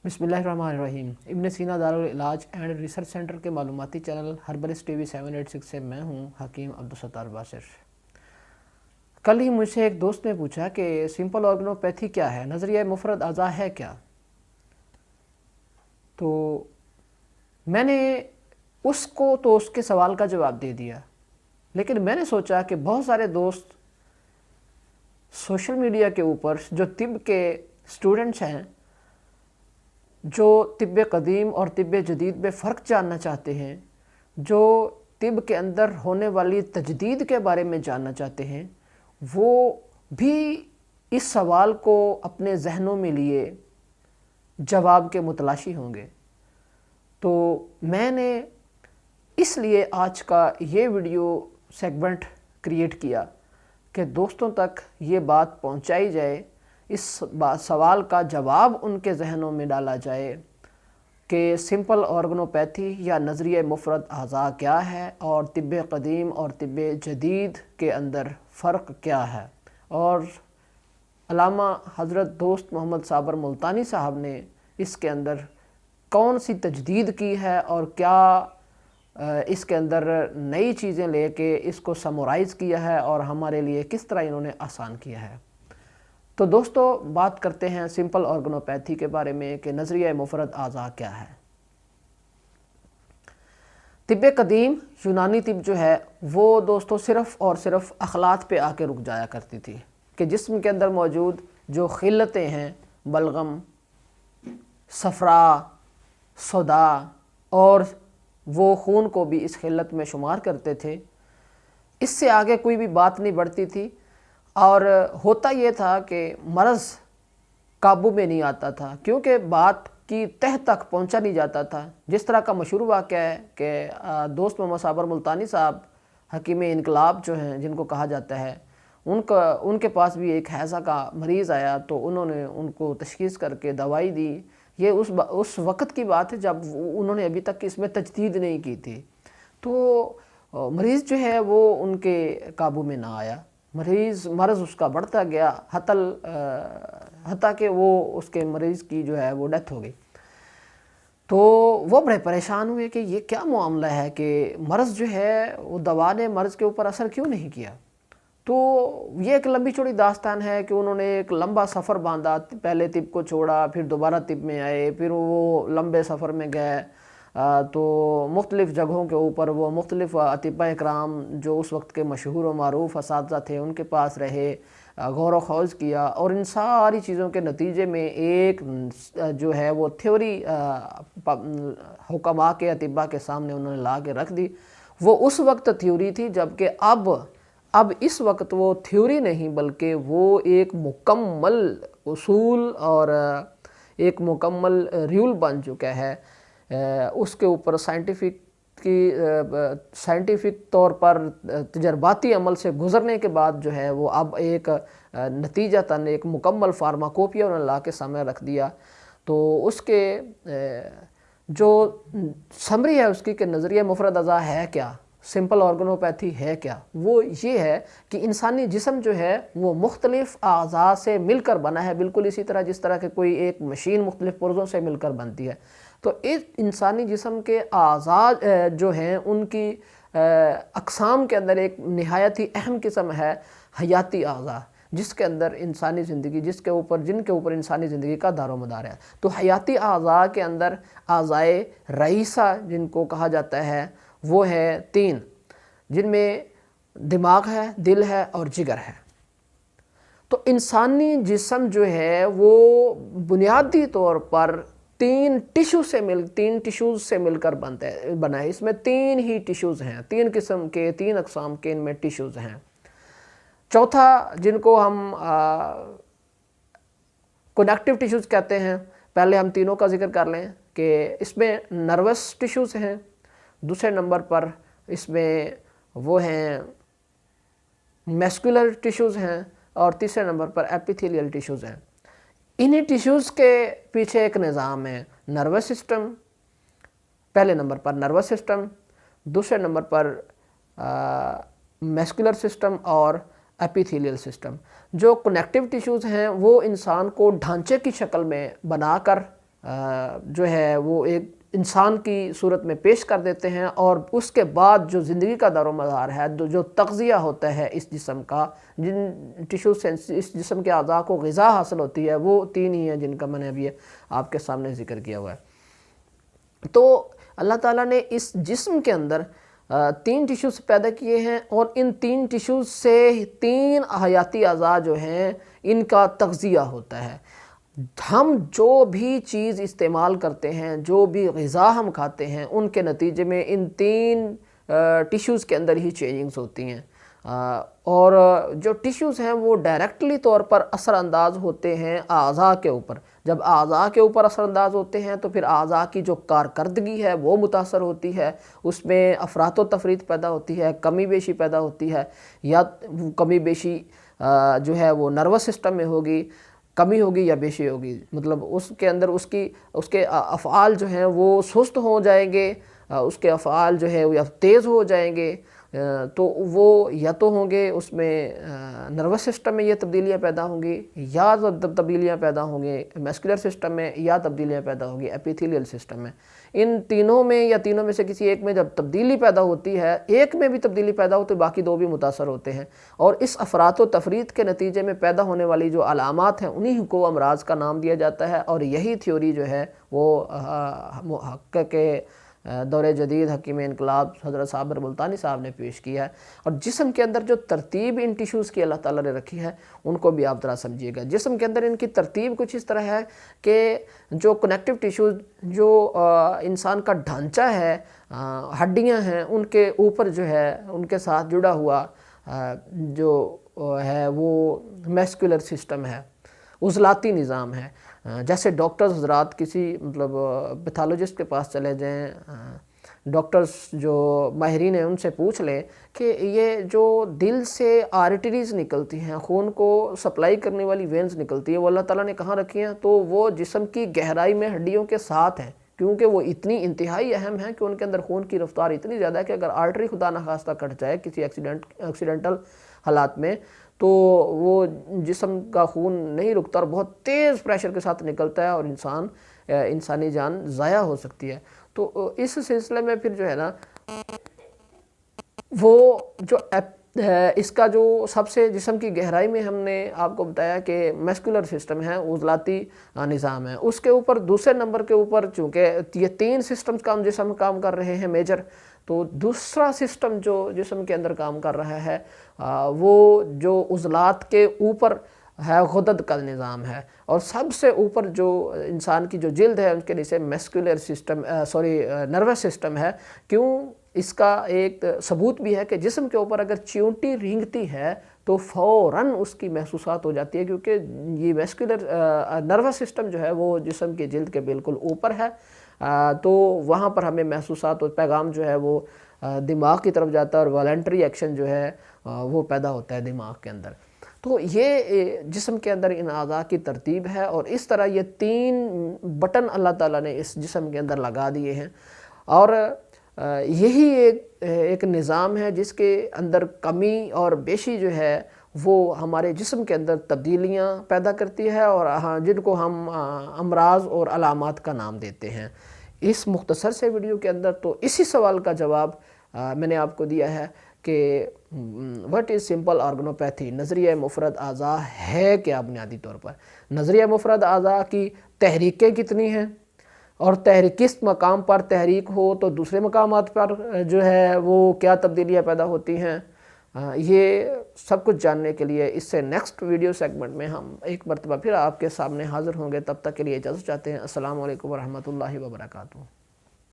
बिस्मिल्लाहिर्रहमानिर्रहीम। इब्न सीना दारुल इलाज एंड रिसर्च सेंटर के मालूमाती चैनल हर्बलिस्ट टीवी 786 से मैं हूं हकीम अब्दुल सत्तार बासिर। कल ही मुझसे एक दोस्त ने पूछा कि सिंपल ऑर्गेनोपैथी क्या है, नज़रिया मुफरद अज़ा है क्या। तो मैंने उसके सवाल का जवाब दे दिया, लेकिन मैंने सोचा कि बहुत सारे दोस्त सोशल मीडिया के ऊपर जो तिब के स्टूडेंट्स हैं, जो तिब कदीम और तिब जदीद में फ़र्क जानना चाहते हैं, जो तिब के अंदर होने वाली तजदीद के बारे में जानना चाहते हैं, वो भी इस सवाल को अपने जहनों में लिए जवाब के मुतलाशी होंगे। तो मैंने इसलिए आज का ये वीडियो सेगमेंट क्रिएट किया कि दोस्तों तक ये बात पहुंचाई जाए, इस सवाल का जवाब उनके जहनों में डाला जाए कि सिंपल ऑर्गेनोपैथी या नज़रिया मुफरद अज़ा क्या है और तिब कदीम और तिब जदीद के अंदर फ़र्क क्या है। और अल्लामा हज़रत दोस्त मोहम्मद साबर मुल्तानी साहब ने इसके अंदर कौन सी तजदीद की है और क्या इसके अंदर नई चीज़ें लेके इसको समराइज़ किया है और हमारे लिए किस तरह इन्होंने आसान किया है। तो दोस्तों, बात करते हैं सिंपल ऑर्गेनोपैथी के बारे में कि नज़रिया मुफरद अज़ा क्या है। तिब कदीम यूनानी तिब जो है वो दोस्तों सिर्फ़ और सिर्फ अखलात पे आके रुक जाया करती थी कि जिस्म के अंदर मौजूद जो खिल्लतें हैं, बलगम, सफ़रा, सौदा, और वो खून को भी इस खिल्लत में शुमार करते थे। इससे आगे कोई भी बात नहीं बढ़ती थी और होता ये था कि मर्ज़ काबू में नहीं आता था, क्योंकि बात की तह तक पहुंचा नहीं जाता था। जिस तरह का मशहूर वाक़या है कि दोस्त मोहम्मद साबर मुल्तानी साहब हकीम इनकलाब जो हैं, जिनको कहा जाता है, उनके पास भी एक हैज़ा का मरीज़ आया तो उन्होंने उनको तशख़ीस करके दवाई दी। ये उस वक़्त की बात है जब उन्होंने अभी तक इसमें तजदीद नहीं की थी। तो मरीज़ जो है वो उनके काबू में ना आया, मर्ज़ उसका बढ़ता गया, हत्ता कि वो उसके मरीज़ की जो है वो डेथ हो गई। तो वो बड़े परेशान हुए कि ये क्या मामला है कि मर्ज़ जो है वो दवा ने मर्ज़ के ऊपर असर क्यों नहीं किया। तो ये एक लंबी चौड़ी दास्तान है कि उन्होंने एक लंबा सफ़र बांधा, पहले तिब को छोड़ा, फिर दोबारा तिब में आए, फिर वो लंबे सफ़र में गए। तो मुख्तलिफ़ जगहों के ऊपर वो मुख्तलिफ़ अतिबा इकराम जो उस वक्त के मशहूर व मारूफ़ असातिज़ा थे उनके पास रहे, गौर व खौज़ किया, और इन सारी चीज़ों के नतीजे में एक जो है वो थ्योरी हुक्मा के अतिबा के सामने उन्होंने ला के रख दी। वो उस वक्त थ्योरी थी, जबकि अब इस वक्त वो थ्योरी नहीं बल्कि वो एक मुकम्मल उसूल और एक मुकम्मल रूल बन चुका है। उसके ऊपर साइंटिफिक तौर पर तजर्बाती अमल से गुज़रने के बाद जो है वो अब एक नतीजतन एक मुकम्मल फार्माकोपिया उन्होंने ला के सामने रख दिया। तो उसके जो समरी है उसकी कि नज़रिया मुफरद अज़ा है क्या, सिंपल ऑर्गेनोपैथी है क्या, वो ये है कि इंसानी जिस्म जो है वो मुख्तलिफ़ अज़ा से मिलकर बना है, बिल्कुल इसी तरह जिस तरह के कोई एक मशीन मुख्तलिफ़ पुर्ज़ों से मिलकर बनती है। तो इस इंसानी जिस्म के अज़ा जो हैं उनकी अक़साम के अंदर एक नहायत ही अहम किस्म है हयाती अज़ा, जिसके अंदर इंसानी ज़िंदगी जिनके ऊपर इंसानी ज़िंदगी का दारोमदार है। तो हयाती अज़ा के अंदर अज़ाए रईसा जिनको कहा जाता है वो है 3, जिनमें दिमाग है, दिल है और जिगर है। तो इंसानी जिस्म जो है वो बुनियादी तौर पर 3 टिश्यूज़ से मिलकर बना है। इसमें 3 ही टिश्यूज़ हैं, 3 किस्म के, 3 अक़साम के इनमें टिश्यूज़ हैं। चौथा जिनको हम कनेक्टिव टिश्यूज़ कहते हैं, पहले हम तीनों का जिक्र कर लें कि इसमें नर्वस टिश्यूज़ हैं, दूसरे नंबर पर इसमें वो हैं मैस्कुलर टिश्यूज़ हैं, और तीसरे नंबर पर एपिथेलियल टिश्यूज़ हैं। इन्हीं टिश्यूज़ के पीछे एक निज़ाम है, नर्वस सिस्टम, पहले नंबर पर नर्वस सिस्टम, दूसरे नंबर पर मैस्कुलर सिस्टम और एपिथेलियल सिस्टम। जो कनेक्टिव टिश्यूज़ हैं वो इंसान को ढांचे की शक्ल में बनाकर جو ہے وہ ایک انسان کی صورت میں پیش کر دیتے ہیں، اور اس کے بعد جو زندگی کا دار و مدار ہے، جو تغذیہ ہوتا ہے اس جسم کا، جن ٹیشو سے اس جسم کے اعضاء کو غذا حاصل ہوتی ہے، وہ 3 ہی ہیں جن کا میں نے ابھی آپ کے سامنے ذکر کیا ہوا ہے۔ تو اللہ تعالیٰ نے اس جسم کے اندر 3 ٹیشوز پیدا کیے ہیں، اور ان 3 ٹیشوز سے 3 حیاتی اعضاء جو ہیں ان کا تغذیہ ہوتا ہے۔ ہم جو بھی چیز استعمال کرتے ہیں، جو بھی غذا ہم کھاتے ہیں، ان کے نتیجے میں ان 3 ٹیشوز کے اندر ہی چینجنگز ہوتی ہیں، اور جو ٹیشوز ہیں وہ ڈائریکٹلی طور پر اثر انداز ہوتے ہیں اعضاء کے اوپر۔ جب اعضاء کے اوپر اثر انداز ہوتے ہیں تو پھر اعضاء کی جو کارکردگی ہے وہ متاثر ہوتی ہے، اس میں افراط و تفریط پیدا ہوتی ہے، کمی بیشی پیدا ہوتی ہے، یا کمی بیشی جو ہے وہ نروس سسٹم میں ہوگی، کمی ہوگی یا بیشی ہوگی، مطلب اس کے اندر اس کے افعال جو ہیں وہ سست ہو جائیں گے، اس کے افعال جو ہے وہ یا تیز ہو جائیں گے، تو وہ یا تو ہوں گے اس میں نروس سسٹم میں یہ تبدیلیاں پیدا ہوں گی، یا تبدیلیاں پیدا ہوں گی میسکولر سسٹم میں، یا تبدیلیاں پیدا ہوں گی ایپیتھیلیل سسٹم میں۔ ان تینوں میں یا تینوں میں سے کسی ایک میں جب تبدیلی پیدا ہوتی ہے، ایک میں بھی تبدیلی پیدا ہو تو باقی 2 بھی متاثر ہوتے ہیں، اور اس افراط و تفریط کے نتیجے میں پیدا ہونے والی جو علامات ہیں انہی کو امراض کا نام دیا جاتا ہے۔ اور یہی تھیوری جو ہے وہ محقق دور جدید حکیم انقلاب حضرت صابر ملتانی صاحب نے پیش کیا ہے۔ اور جسم کے اندر جو ترتیب ان ٹیشوز کی اللہ تعالیٰ نے رکھی ہے ان کو بھی آپ ذرا سمجھیے گا۔ جسم کے اندر ان کی ترتیب کچھ اس طرح ہے کہ جو کنیکٹیو ٹیشوز، جو انسان کا ڈھانچہ ہے، ہڈیاں ہیں، ان کے اوپر جو ہے ان کے ساتھ جڑا ہوا جو ہے وہ میسکولر سسٹم ہے، عضلاتی نظام ہے۔ جیسے ڈاکٹرز حضرات کسی مطلب پیتھالوجسٹ کے پاس چلے جائیں، ڈاکٹرز جو ماہرین ہیں ان سے پوچھ لیں کہ یہ جو دل سے آرٹریز نکلتی ہیں، خون کو سپلائی کرنے والی وینز نکلتی ہیں، وہ اللہ تعالیٰ نے کہاں رکھی ہیں؟ تو وہ جسم کی گہرائی میں ہڈیوں کے ساتھ ہیں، کیونکہ وہ اتنی انتہائی اہم ہیں کہ ان کے اندر خون کی رفتار اتنی زیادہ ہے کہ اگر آرٹری خدا نخواستہ کٹ جائے کسی ایکسیڈنٹل حالات میں تو وہ جسم کا خون نہیں رکتا اور بہت تیز پریشر کے ساتھ نکلتا ہے، اور انسانی جان ضائع ہو سکتی ہے۔ تو اس سلسلے میں پھر جو ہے نا وہ جو اس کا جو سب سے جسم کی گہرائی میں ہم نے آپ کو بتایا کہ میسکولر سسٹم ہے، عضلاتی نظام ہے، اس کے اوپر دوسرے نمبر کے اوپر چونکہ یہ 3 سسٹمز کا ہم جسم کام کر رہے ہیں میجر، تو دوسرا سسٹم جو جسم کے اندر کام کر رہا ہے وہ جو عضلات کے اوپر ہے غدد کا نظام ہے، اور سب سے اوپر جو انسان کی جو جلد ہے ان کے نیچے میسکولر سسٹم نروس سسٹم ہے۔ کیوں؟ اس کا ایک ثبوت بھی ہے کہ جسم کے اوپر اگر چیونٹی رینگتی ہے تو فوراً اس کی محسوسات ہو جاتی ہے، کیونکہ یہ میسکولر نروس سسٹم جو ہے وہ جسم کی جلد کے بالکل اوپر ہے، تو وہاں پر ہمیں محسوسات اور پیغام جو ہے وہ دماغ کی طرف جاتا ہے، اور والنٹری ایکشن جو ہے وہ پیدا ہوتا ہے دماغ کے اندر۔ تو یہ جسم کے اندر ان اعضاء کی ترتیب ہے، اور اس طرح یہ 3 بٹن اللہ تعالیٰ نے اس جسم کے اندر لگا دیے ہیں، اور یہی ایک نظام ہے جس کے اندر کمی اور بیشی جو ہے وہ ہمارے جسم کے اندر تبدیلیاں پیدا کرتی ہے، اور جن کو ہم امراض اور علامات کا نام دیتے ہیں۔ اس مختصر سے ویڈیو کے اندر تو اسی سوال کا جواب میں نے آپ کو دیا ہے کہ وٹ از سمپل آرگنوپیتھی، نظریہ مفرد اعضاء ہے کیا؟ بنیادی طور پر نظریہ مفرد اعضاء کی تحریکیں کتنی ہیں، اور کس مقام پر تحریک ہو تو دوسرے مقامات پر جو ہے وہ کیا تبدیلیاں پیدا ہوتی ہیں، یہ سب کچھ جاننے کے لیے اس سے نیکسٹ ویڈیو سیگمنٹ میں ہم ایک مرتبہ پھر آپ کے سامنے حاضر ہوں گے۔ تب تک کے لیے اجازت چاہتے ہیں۔ السلام علیکم ورحمۃ اللہ وبرکاتہ۔